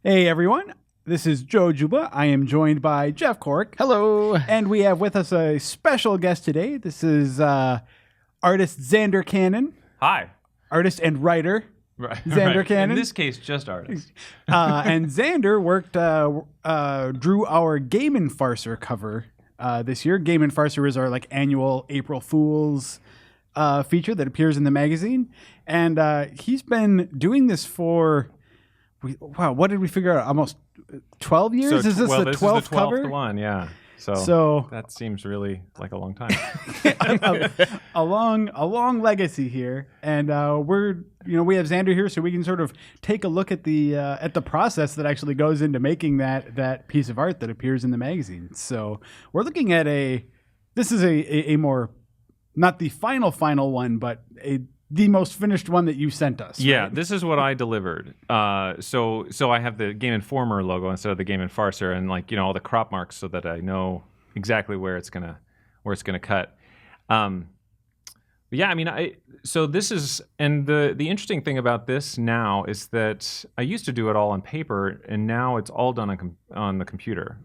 Hey everyone, this is Joe Juba. I am joined by Jeff Cork. Hello. And we have with us a special guest today. This is artist Zander Cannon. Hi. Artist and writer Zander Cannon. In this case, just artist. And Zander drew our Game Infarcer cover this year. Game Infarcer is our annual April Fool's feature that appears in the magazine. And he's been doing this for... what did we figure out? Almost 12 years? So, is this the 12th cover? This is the 12th one, yeah. So that seems really like a long time. a long legacy here, and we have Zander here, so we can sort of take a look at the process that actually goes into making that piece of art that appears in the magazine. So we're looking at this is a more, not the final one, but the most finished one that you sent us. Yeah, right? This is what I delivered. So I have the Game Informer logo instead of the Game Infarcer, and all the crop marks so that I know exactly where it's gonna cut. So this is, and the interesting thing about this now is that I used to do it all on paper, and now it's all done on the computer.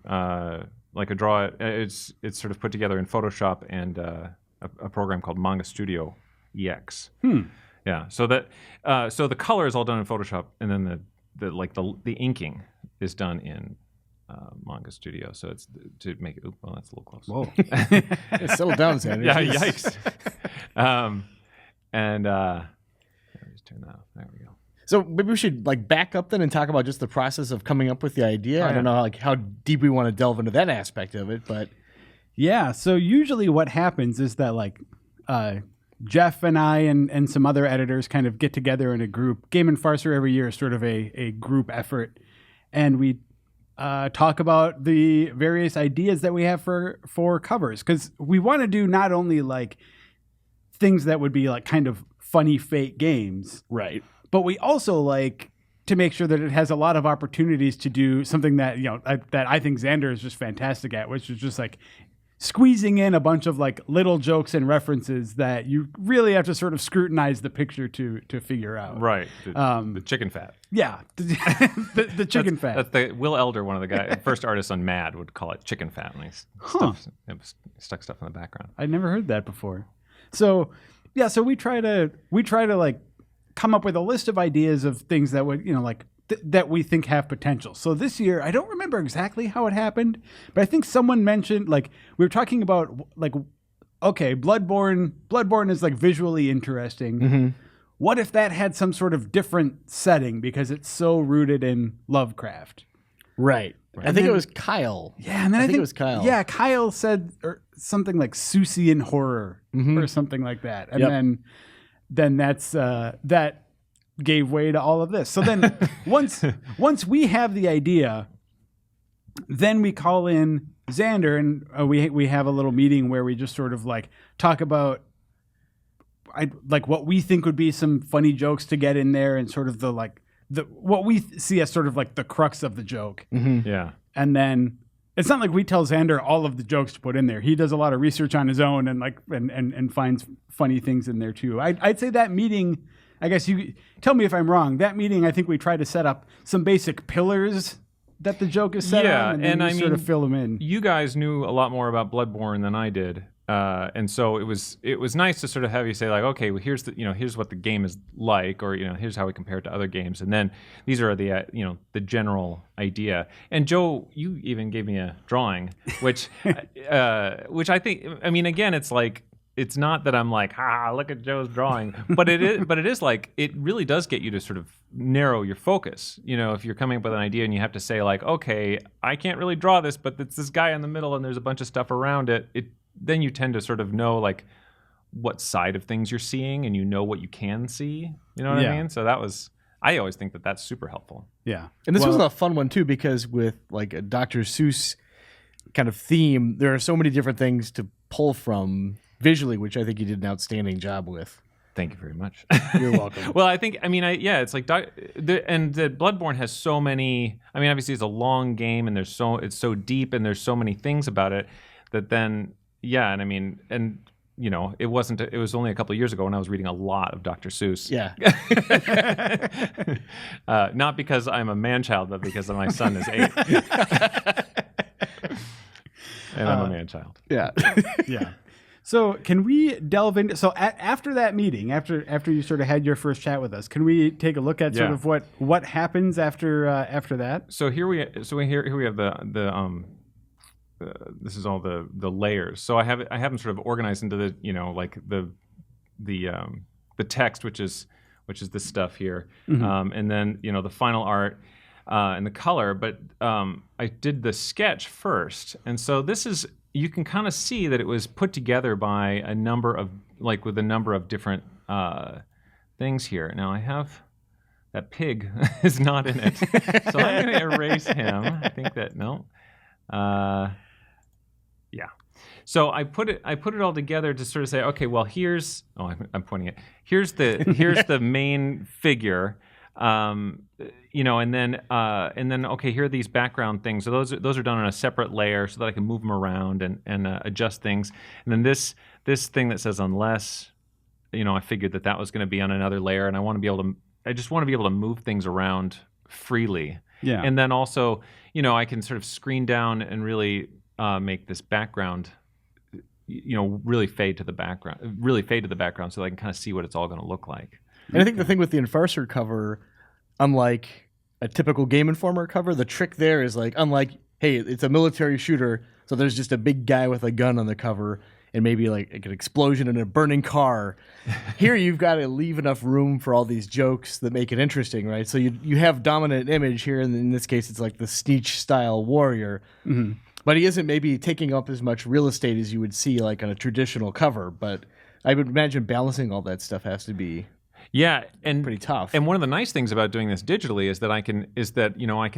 It's sort of put together in Photoshop and a program called Manga Studio EX. Yeah. So the color is all done in Photoshop, and then the inking is done in Manga Studio. So it's to make it. Well, that's a little close. Whoa. Settle down, Zander. Yeah. Yikes. Just turn that off. There we go. So maybe we should back up then and talk about just the process of coming up with the idea. Oh, I don't know how deep we want to delve into that aspect of it, but Yeah. So usually what happens is that Jeff and I and some other editors kind of get together in a group. Game Infarcer every year is sort of a group effort, and we talk about the various ideas that we have for covers, because we want to do not only things that would be kind of funny fake games, right, but we also like to make sure that it has a lot of opportunities to do something that that I think Zander is just fantastic at, which is just squeezing in a bunch of little jokes and references that you really have to sort of scrutinize the picture to figure out. Right. The chicken fat. Yeah. the chicken fat. That's the Will Elder, one of the guys, first artists on Mad, would call it chicken fat when he stuck stuff in the background. I'd never heard that before. So yeah, so we try to come up with a list of ideas of things that would that we think have potential. So this year, I don't remember exactly how it happened, but I think someone mentioned, we were talking about, okay, Bloodborne is visually interesting. Mm-hmm. What if that had some sort of different setting because it's so rooted in Lovecraft? Right. I think it was Kyle. Yeah, and then I think it was Kyle. Yeah, Kyle said something like Susian horror or something like that. And then that's that gave way to all of this. So then once we have the idea, then we call in Zander, and we have a little meeting where we just sort of talk about what we think would be some funny jokes to get in there, and sort of the what we see as sort of the crux of the joke. Mm-hmm. Yeah. And then it's not like we tell Zander all of the jokes to put in there. He does a lot of research on his own and and finds funny things in there too. I'd say that meeting, I guess you tell me if I'm wrong. That meeting, I think we try to set up some basic pillars that the joke is set on, and then sort of fill them in. You guys knew a lot more about Bloodborne than I did, and so it was nice to sort of have you say okay, well, here's here's what the game is like, or here's how we compare it to other games, and then these are the the general idea. And Joe, you even gave me a drawing, which I think, again, it's not that I'm look at Joe's drawing, but it is it really does get you to sort of narrow your focus. If you're coming up with an idea and you have to say okay, I can't really draw this, but it's this guy in the middle and there's a bunch of stuff around it. Then you tend to sort of know what side of things you're seeing, and what you can see. You know what I mean? So I always think that that's super helpful. Yeah. And this was a fun one too, because with a Dr. Seuss kind of theme, there are so many different things to pull from visually, which I think you did an outstanding job with. Thank you very much. You're welcome. Well, I think, it's the Bloodborne has so many, obviously it's a long game, and it's so deep, and there's so many things about it that then, and it wasn't. It was only a couple of years ago when I was reading a lot of Dr. Seuss. Yeah. Not because I'm a man-child, but because my son is 8. And I'm a man-child. Yeah. Yeah. So can we delve into after that meeting, after you sort of had your first chat with us, can we take a look at sort of what happens after that? So here we have the this is all the layers. So I have them sort of organized into the like the text, which is this stuff here, and then the final art and the color. But I did the sketch first, and so this is. You can kind of see that it was put together by a number of different things here. Now I have that pig is not in it, so I'm going to erase him. I think that yeah. So I put it all together to sort of say, okay, well I'm pointing it. Here's the main figure. And then okay, here are these background things. So those are done on a separate layer so that I can move them around and adjust things. And then this thing that says unless, I figured that was going to be on another layer, and I just want to be able to move things around freely. Yeah. And then also, I can sort of screen down and really make this background, really fade to the background so that I can kind of see what it's all going to look like. And I think the thing with the Infarcer cover, unlike a typical Game Informer cover, the trick there is unlike, hey, it's a military shooter, so there's just a big guy with a gun on the cover and maybe like an explosion in a burning car. Here you've got to leave enough room for all these jokes that make it interesting, right? So you have dominant image here, and in this case it's like the Sneetch-style warrior. Mm-hmm. But he isn't maybe taking up as much real estate as you would see like on a traditional cover. But I would imagine balancing all that stuff has to be... Yeah, and pretty tough. And one of the nice things about doing this digitally is that I can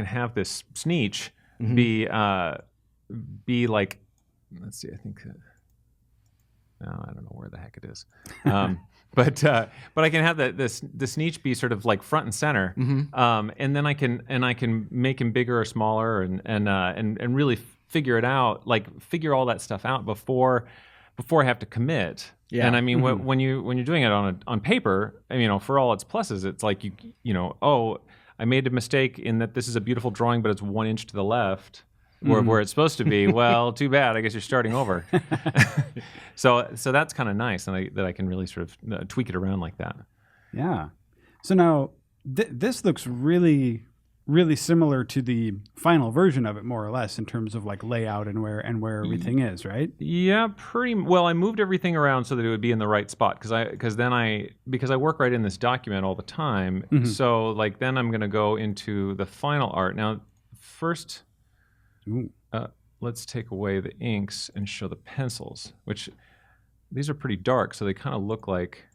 have this Sneetch be like, let's see, I think I don't know where the heck it is, but I can have the Sneetch be sort of like front and center, and then I can make him bigger or smaller and really figure it out, like figure all that stuff out before I have to commit. Yeah. And I mean, when you're doing it on paper, for all its pluses, it's like I made a mistake in that this is a beautiful drawing, but it's 1 inch to the left where it's supposed to be. Well, too bad. I guess you're starting over. So that's kind of nice, and that I can really sort of tweak it around like that. Yeah. So now this looks really, really similar to the final version of it, more or less, in terms of like layout and where everything is, right? Yeah, pretty well. I moved everything around so that it would be in the right spot because I work right in this document all the time. Mm-hmm. So like then I'm going to go into the final art. Now, first, let's take away the inks and show the pencils, which these are pretty dark, so they kind of look like.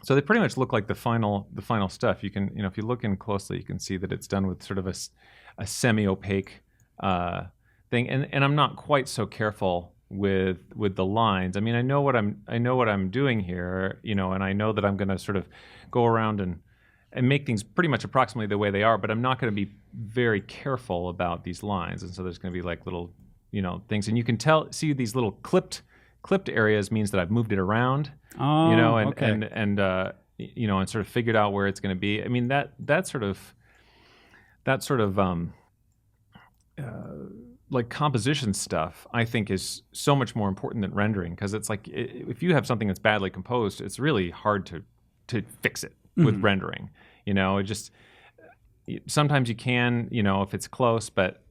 So they pretty much look like the final stuff. You can, if you look in closely, you can see that it's done with sort of a semi-opaque thing. And I'm not quite so careful with the lines. I mean, I know what I'm doing here, and I know that I'm going to sort of go around and make things pretty much approximately the way they are, but I'm not going to be very careful about these lines. And so there's going to be like little, things, and you can see these little clipped areas means that I've moved it around. Oh, and sort of figured out where it's going to be. I mean, that sort of like composition stuff, I think, is so much more important than rendering, because it's like if you have something that's badly composed, it's really hard to fix it with rendering. It just sometimes you can, if it's close, but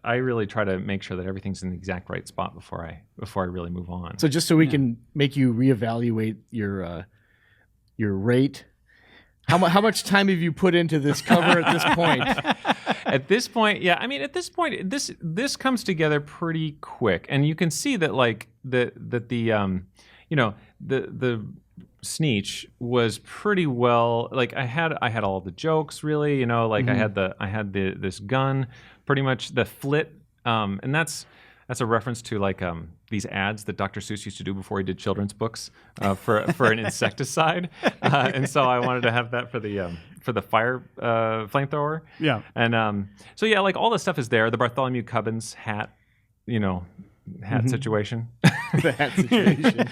I really try to make sure that everything's in the exact right spot before I really move on. So just so we can make you reevaluate your rate, how much time have you put into this cover at this point? At this point, yeah. I mean, at this point, this comes together pretty quick, and you can see that like the Sneetch was pretty well, like I had all the jokes really, like I had this gun, pretty much the flit, and that's a reference to like these ads that Dr. Seuss used to do before he did children's books for an insecticide, and so I wanted to have that for the fire flamethrower. Yeah, and like all the stuff is there. The Bartholomew Cubbins hat, situation. The hat situation.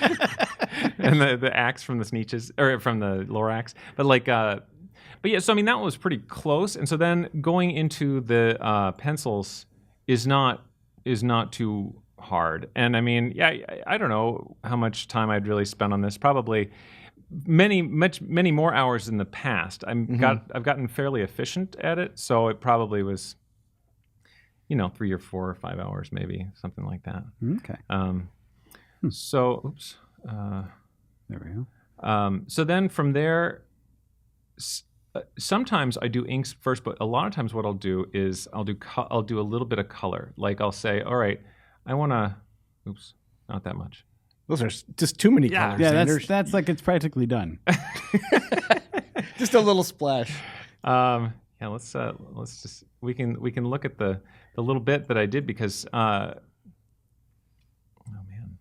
And the axe from the Sneeches, or from the Lorax. But yeah, so I mean, that was pretty close. And so then going into the pencils is not too hard. And I mean, yeah, I don't know how much time I'd really spent on this. Probably many more hours in the past. I've gotten fairly efficient at it, so it probably was, 3 or 4 or 5 hours, maybe something like that. Okay. So, oops. There we go. So then from there, sometimes I do inks first, but a lot of times what I'll do is I'll do a little bit of color. Like I'll say, all right, I want to. Oops, not that much. Those are just too many colors. Yeah, that's like it's practically done. Just a little splash. Yeah, let's just we can look at the little bit that I did because oh man.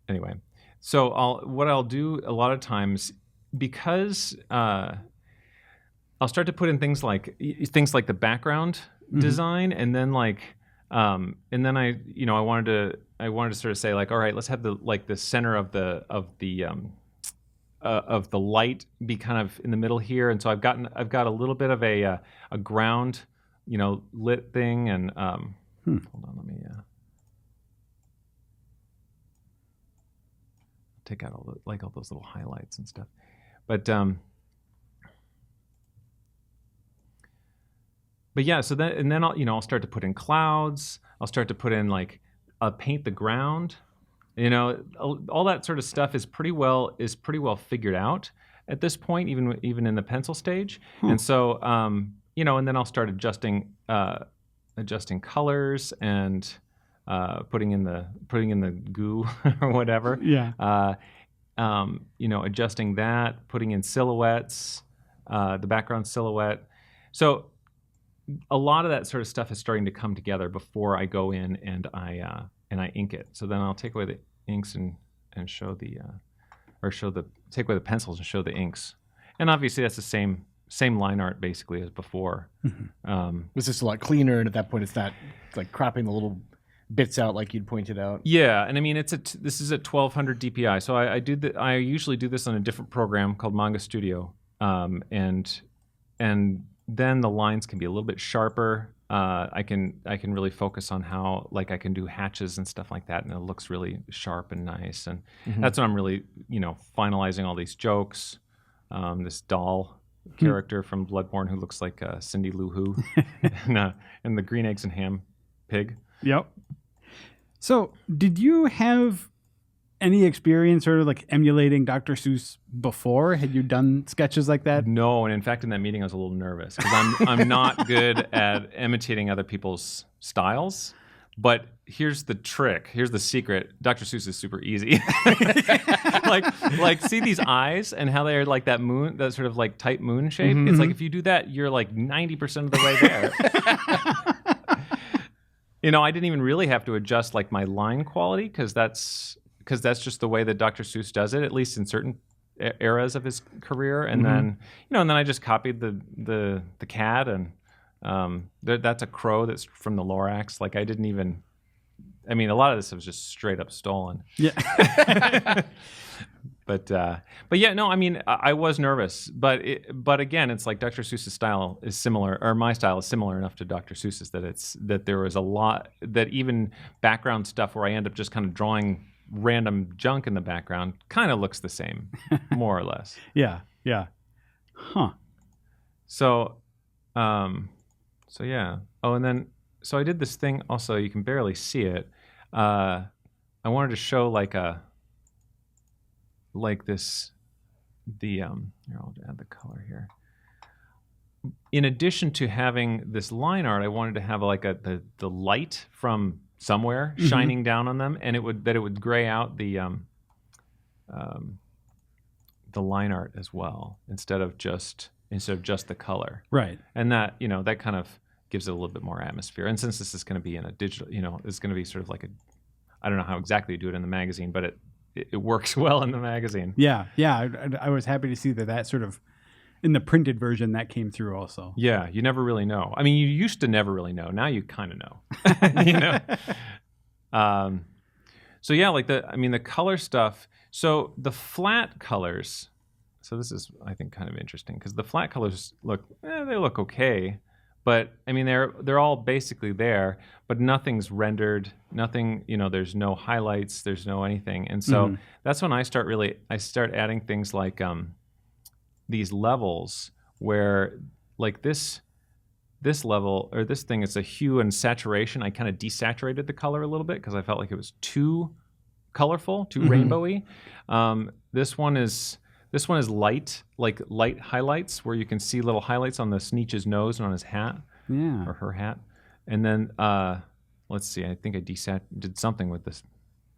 Anyway, so what I'll do a lot of times, because I'll start to put in things like the background design, and then I wanted to sort of say like, all right, let's have the center of the light be kind of in the middle here, and so I've got a little bit of a ground, lit thing, and hold on, let me take out all those little highlights and stuff, but yeah, so then I'll start to put in clouds. I'll start to put in paint the ground. All that sort of stuff is pretty well figured out at this point, even in the pencil stage. And so and then I'll start adjusting colors and putting in the goo or whatever. Yeah. Adjusting that, putting in silhouettes, the background silhouette. So a lot of that sort of stuff is starting to come together before I go in and I ink it. So then I'll take away the inks and show take away the pencils and show the inks. And obviously that's the same line art basically as before. It's just a lot cleaner, and at that point it's not like cropping the little bits out like you'd pointed out. Yeah, and I mean this is at 1200 DPI. So I usually do this on a different program called Manga Studio, and then the lines can be a little bit sharper. I can really focus on how I can do hatches and stuff like that, and it looks really sharp and nice. And that's when I'm really finalizing all these jokes. This doll character from Bloodborne who looks like Cindy Lou Who, and the green eggs and ham pig. Yep. So, did you have any experience sort of emulating Dr. Seuss before? Had you done sketches like that? No, and in fact, in that meeting, I was a little nervous because I'm not good at imitating other people's styles. But here's the trick. Here's the secret. Dr. Seuss is super easy. See these eyes and how they're like that moon, that sort of tight moon shape. It's like if you do that, you're 90% of the way there. I didn't even really have to adjust my line quality because that's just the way that Dr. Seuss does it, at least in certain eras of his career. And then, and then I just copied the cat, and that's a crow that's from the Lorax. I didn't even. I mean, a lot of this was just straight up stolen. Yeah. But yeah, no. I mean, I was nervous, but again, it's like Dr. Seuss's style is similar, or my style is similar enough to Dr. Seuss's that there was a lot that even background stuff where I end up just kind of drawing random junk in the background kind of looks the same, more or less. Yeah. Huh. So yeah. Oh, and then so I did this thing. Also, you can barely see it. I wanted to show here, I'll add the color here. In addition to having this line art, I wanted to have the light from somewhere shining down on them, and it would gray out the line art as well instead of just the color. Right. And that that kind of gives it a little bit more atmosphere. And since this is going to be in a digital, it's going to be sort of I don't know how exactly you do it in the magazine, but it works well in the magazine. Yeah. I was happy to see that sort of in the printed version that came through also. Yeah, you never really know. I mean, you used to never really know. Now you kind of know. You know. So yeah, like the color stuff. So the flat colors. So this is, I think, kind of interesting because the flat colors they look okay, but I mean they're all basically there, but nothing's rendered. Nothing, there's no highlights. There's no anything, and so that's when I start adding things like these levels where like this level or this thing is a hue and saturation. I kind of desaturated the color a little bit because I felt like it was too colorful, too rainbowy. This one is light, like light highlights where you can see little highlights on the Sneetch's nose and on his hat, or her hat. And then let's see, I think I did something with this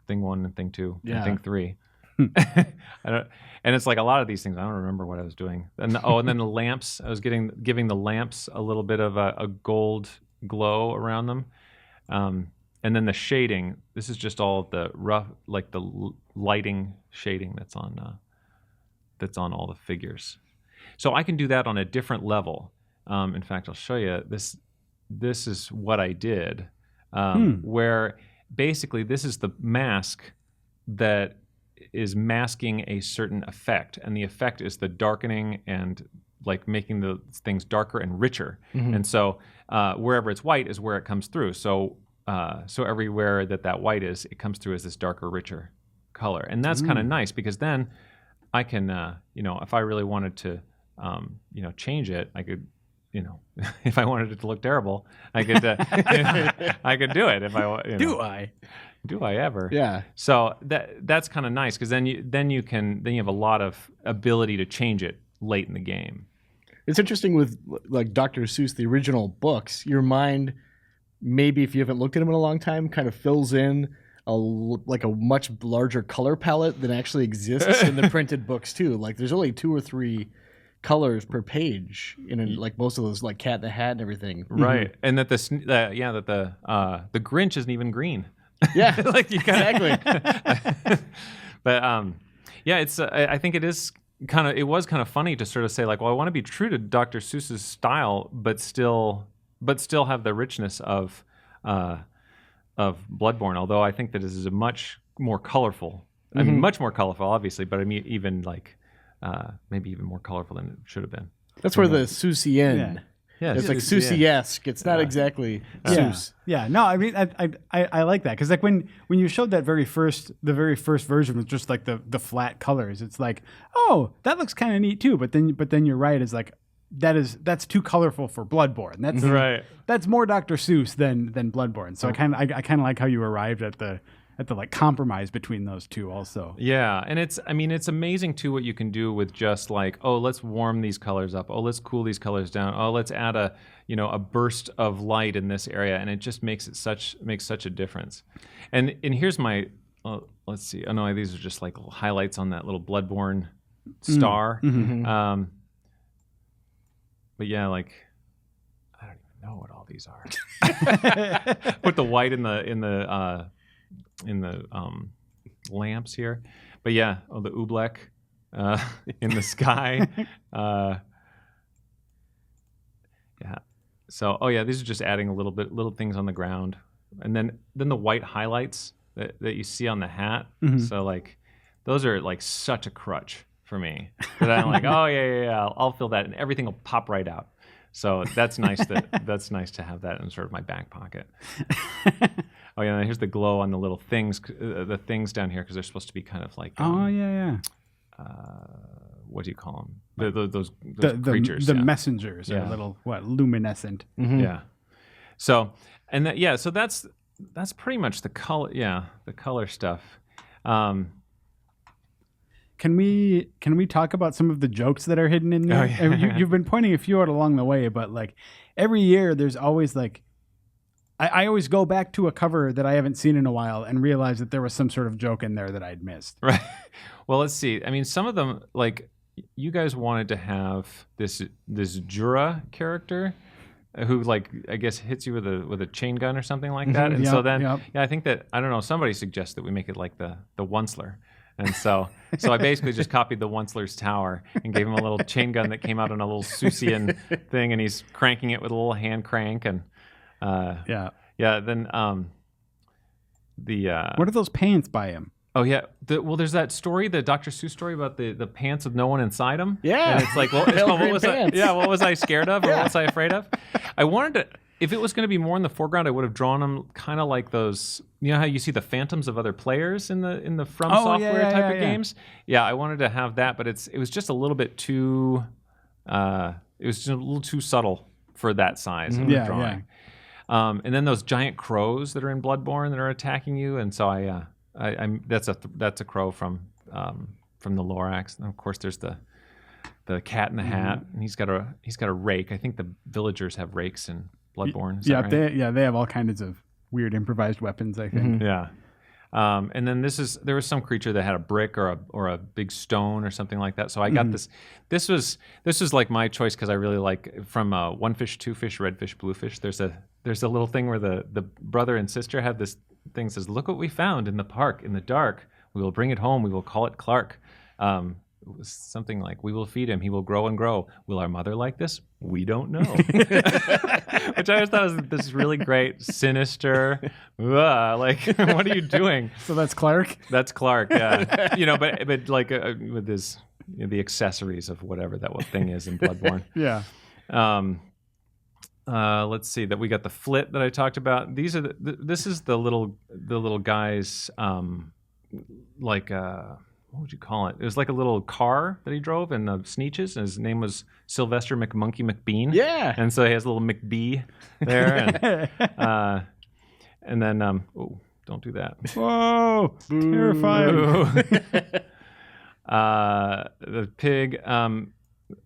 thing 1 and thing 2 and thing 3. And it's like a lot of these things I don't remember what I was doing. And then the lamps, I was giving the lamps a little bit of a gold glow around them. And then the shading, this is just all of the rough, like the lighting shading that's on all the figures. So I can do that on a different level. In fact, I'll show you this. This is what I did, where basically this is the mask that is masking a certain effect, and the effect is the darkening and like making the things darker and richer. And so wherever it's white is where it comes through. So everywhere that white is, it comes through as this darker, richer color, and that's kind of nice because then I can, if I really wanted to, change it, I could, if I wanted it to look terrible, I could, I could do it if I. Do I ever? Yeah. So that's kind of nice because then you have a lot of ability to change it late in the game. It's interesting with like Dr. Seuss, the original books. Your mind, maybe if you haven't looked at them in a long time, kind of fills in a much larger color palette than actually exists in the printed books too. Like there's only 2 or 3 colors per page in like most of those, like Cat in the Hat and everything. Right, and that the Grinch isn't even green. Yeah, like you exactly. But it's I think it was kind of funny to sort of say like, well, I want to be true to Dr. Seuss's style, but still have the richness of Bloodborne. Although I think that this is a much more colorful. I mean, much more colorful, obviously, but I mean, even like maybe even more colorful than it should have been. That's where the Seussian. Yeah, it's like Seuss-esque. It's not exactly Seuss. Yeah, no, I mean, I like that because like when you showed the very first version with just like the flat colors, it's like, oh, that looks kind of neat too. But then you're right, it's like that's too colorful for Bloodborne. That's right. That's more Dr. Seuss than Bloodborne. So I kind of like how you arrived at the like compromise between those two also. Yeah, and it's amazing too what you can do with just like, oh, let's warm these colors up. Oh, let's cool these colors down. Oh, let's add a burst of light in this area, and it just makes such a difference. And here's my let's see. Oh no, these are just like little highlights on that little Bloodborne star. But yeah, like I don't even know what all these are. Put the white in the lamps here, but yeah, the oobleck in the sky. Yeah. So these are just adding little things on the ground, and then the white highlights that you see on the hat. So like those are like such a crutch for me that I'm like, oh yeah, I'll fill that, and everything will pop right out. So that's nice that's nice to have that in sort of my back pocket. Oh yeah, and here's the glow on the little things, the things down here because they're supposed to be kind of like. What do you call them? Those creatures. The messengers are a little luminescent. Yeah. So so that's pretty much the color. Yeah, the color stuff. Can we talk about some of the jokes that are hidden in there? Oh, yeah. You've been pointing a few out along the way, but like every year there's always like I always go back to a cover that I haven't seen in a while and realize that there was some sort of joke in there that I'd missed. Right. Well, let's see. I mean, some of them, like you guys wanted to have this Jura character who, like, I guess hits you with a chain gun or something like that. And so then, I think that, I don't know, somebody suggests that we make it like the Onceler. And so I basically just copied the Onceler's Tower and gave him a little chain gun that came out on a little Seussian thing, and he's cranking it with a little hand crank. And then what are those pants by him? Oh yeah, there's that story, the Dr. Seuss story about the pants with no one inside them. Yeah, and it's like, well, what was what was I scared of, or what was I afraid of? I wanted to. If it was going to be more in the foreground, I would have drawn them kind of like those. You know how you see the phantoms of other players in the From Software type of games. Yeah, I wanted to have that, but it was just a little bit too. It was just a little too subtle for that size of drawing. Yeah. And then those giant crows that are in Bloodborne that are attacking you, and so that's a crow from the Lorax. And of course, there's the cat in the hat, and he's got a rake. I think the villagers have rakes in Bloodborne. Is that right? They have all kinds of weird improvised weapons, I think. Yeah. And then there was some creature that had a brick or a big stone or something like that. So I got this. This was like my choice because I really like from one fish, two fish, red fish, blue fish. There's a little thing where the brother and sister have this thing that says, "Look what we found in the park in the dark. We will bring it home. We will call it Clark." It was something like, "We will feed him. He will grow and grow. Will our mother like this? We don't know." Which I always thought was this really great, sinister. Like, what are you doing? So that's Clark. That's Clark. Yeah, but like with his the accessories of whatever that thing is in Bloodborne. Yeah. Let's see that we got the flit that I talked about. These are this is the little guys what would you call it? It was like a little car that he drove in the Sneetches, and his name was Sylvester McMonkey McBean. Yeah. And so he has a little McBee there. And then, don't do that. Whoa, terrifying. The pig,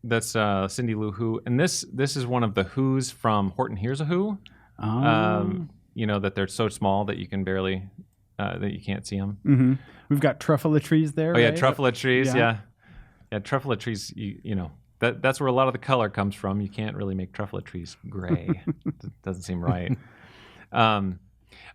that's Cindy Lou Who. And this is one of the Who's from Horton Hears a Who. That they're so small that you can barely... that you can't see them. Mm-hmm. We've got truffle-trees there. Oh yeah, truffle-trees. Yeah, truffle-trees. That's where a lot of the color comes from. You can't really make truffle-trees gray. It doesn't seem right. And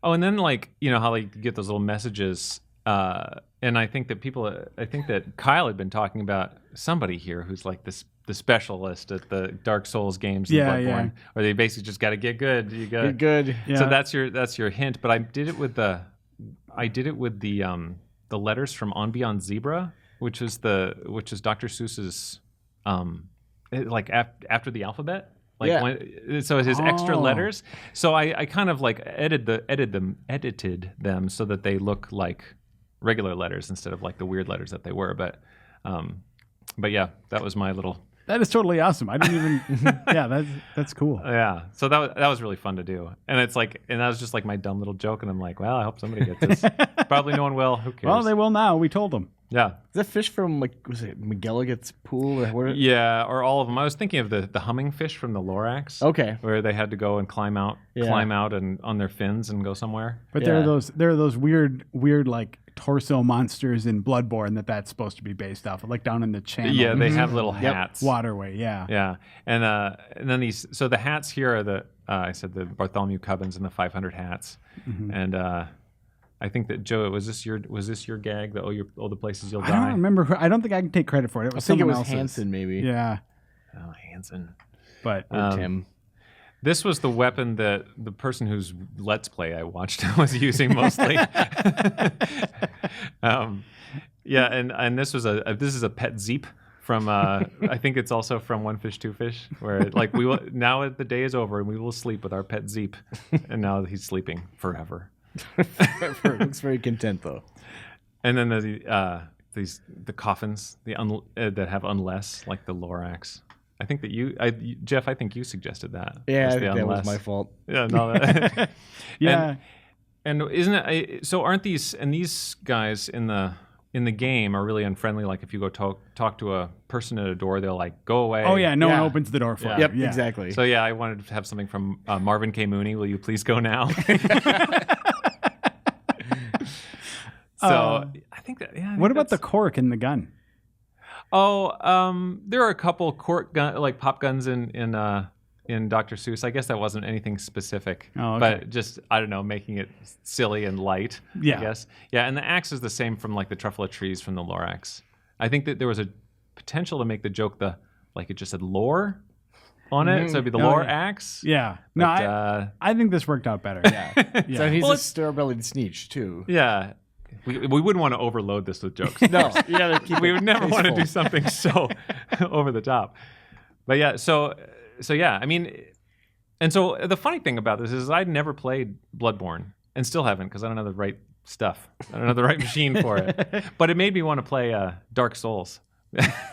then how you get those little messages. And I think that Kyle had been talking about somebody here who's like the specialist at the Dark Souls games in Bloodborne, or they basically just got to get good. You got get good. Yeah. So that's your hint. But I did it with the letters from On Beyond Zebra, which is Dr. Seuss's after the alphabet. So his extra letters. So I kind of like edited them so that they look like regular letters instead of like the weird letters that they were. But yeah, that was my little. That is totally awesome. I didn't even. Yeah, that's cool. Yeah, so that was really fun to do, and that was just like my dumb little joke, and I'm like, well, I hope somebody gets this. Probably no one will. Who cares? Well, they will now. We told them. Yeah. Is that fish from was it McGilligan's pool? Yeah, or all of them. I was thinking of the humming fish from the Lorax. Okay. Where they had to go and climb out and on their fins and go somewhere. But there are those weird like torso monsters in Bloodborne that's supposed to be based off of, like down in the channel. Yeah, they have little hats. Waterway, yeah. Yeah. And then the hats here are I said the Bartholomew Cubbins and the 500 hats. Mm-hmm. And I think that Joe, was this your gag? The places you'll die. I don't remember. I don't think I can take credit for it. I think it was Hansen, maybe. Yeah. Oh, Hansen. But Tim. This was the weapon that the person whose Let's Play I watched was using mostly. And this is a pet Zeep from I think it's also from One Fish Two Fish, where like now the day is over and we will sleep with our pet Zeep, and now he's sleeping forever. Looks very content though. And then the coffins that have unless, like the Lorax. I think that Jeff, I think you suggested that. Yeah, I think that was my fault. Yeah, no. Yeah. And isn't it so? Aren't these guys in the game are really unfriendly? Like if you go talk to a person at a door, they'll like go away. Oh yeah, no one opens the door for you. Yep, exactly. So yeah, I wanted to have something from Marvin K. Mooney. Will you please go now? So I think that. Yeah. What about the cork in the gun? Oh, there are a couple cork pop guns in in Dr. Seuss. I guess that wasn't anything specific, but just, I don't know, making it silly and light, I guess. Yeah, and the axe is the same from like the Truffle of Trees from the Lorax. I think that there was a potential to make the joke it just said lore on it, so it'd be the lore axe. Yeah. But, no, I think this worked out better. Yeah. So he's a star-bellied Sneetch, too. Yeah. We wouldn't want to overload this with jokes. No. We would never want to do something so over the top. But yeah, so yeah, I mean, and so the funny thing about this is I'd never played Bloodborne and still haven't because I don't have the right stuff. I don't have the right machine for it. But it made me want to play Dark Souls.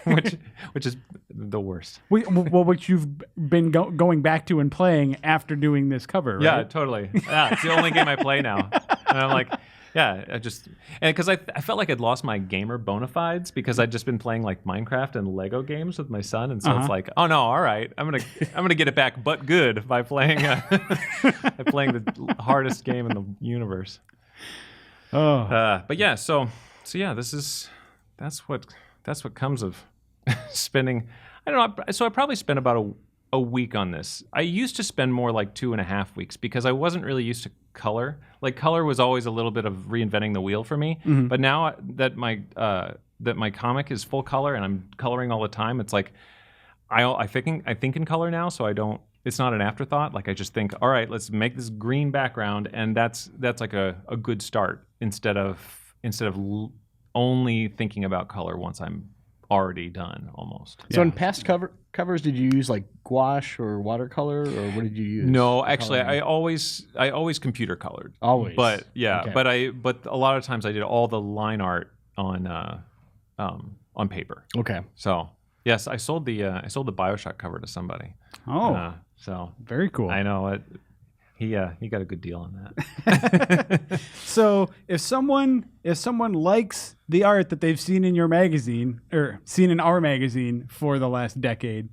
which is the worst. Which you've been going back to and playing after doing this cover, right? Yeah, totally. Yeah, it's the only game I play now. And I'm like, yeah, because I felt like I'd lost my gamer bona fides because I'd just been playing like Minecraft and Lego games with my son, and so it's like, oh no, all right, I'm gonna get it back, but good by playing the hardest game in the universe. But yeah, so yeah, that's what comes of spending. I don't know. So I probably spent about a week on this. I used to spend more like 2.5 weeks because I wasn't really used to color. Like color was always a little bit of reinventing the wheel for me. Mm-hmm. But now that my comic is full color and I'm coloring all the time, it's like I think in color now. So I don't. It's not an afterthought. Like I just think, all right, let's make this green background, and that's like a good start instead of only thinking about color once I'm already done almost. So in past covers, did you use like gouache or watercolor, or what did you use? No, actually, I always computer colored. Always, but yeah, okay. but a lot of times I did all the line art on paper. Okay. So yes, I sold the BioShock cover to somebody. Oh, so very cool. I know it. He got a good deal on that. So if someone likes the art that they've seen in your magazine or seen in our magazine for the last decade,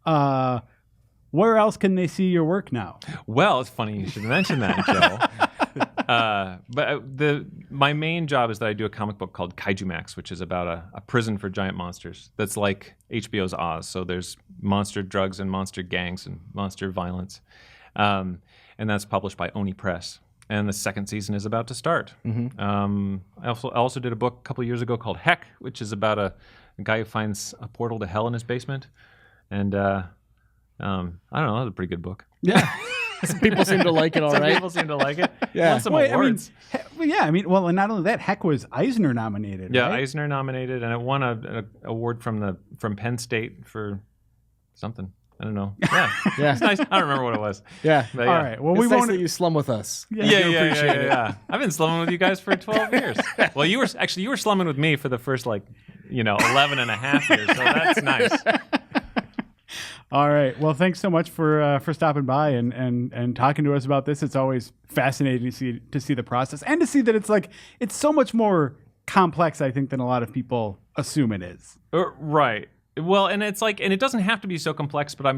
where else can they see your work now? Well, it's funny you should mention that, Joe. But my main job is that I do a comic book called Kaiju Max, which is about a prison for giant monsters. That's like HBO's Oz. So there's monster drugs and monster gangs and monster violence. And that's published by Oni Press. And the second season is about to start. Mm-hmm. I also did a book a couple years ago called Heck, which is about a guy who finds a portal to hell in his basement. And I don't know, that's a pretty good book. Yeah. Some people seem to like it all right. People seem to like it. Yeah. Won some awards. And not only that, Heck was Eisner nominated. Yeah, right? Eisner nominated, and it won an award from Penn State for something. I don't know. Yeah, yeah, it's nice. I don't remember what it was. Yeah. But, all right. Well, we won't let you slum with us. Yeah. I've been slumming with you guys for 12 years. Well, you were slumming with me for the first 11 and a half years. So that's nice. All right. Well, thanks so much for stopping by and talking to us about this. It's always fascinating to see the process and to see that it's so much more complex, I think, than a lot of people assume it is. Right. Well, and it's and it doesn't have to be so complex, but I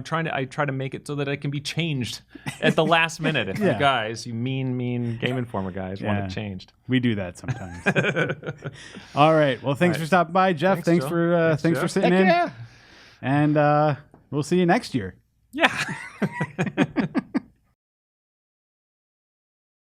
try to make it so that it can be changed at the last minute. If you guys, you mean Game Informer guys, want it changed. We do that sometimes. All right. Well, thanks for stopping by, Jeff. Thanks for sitting in. Yeah. And we'll see you next year. Yeah.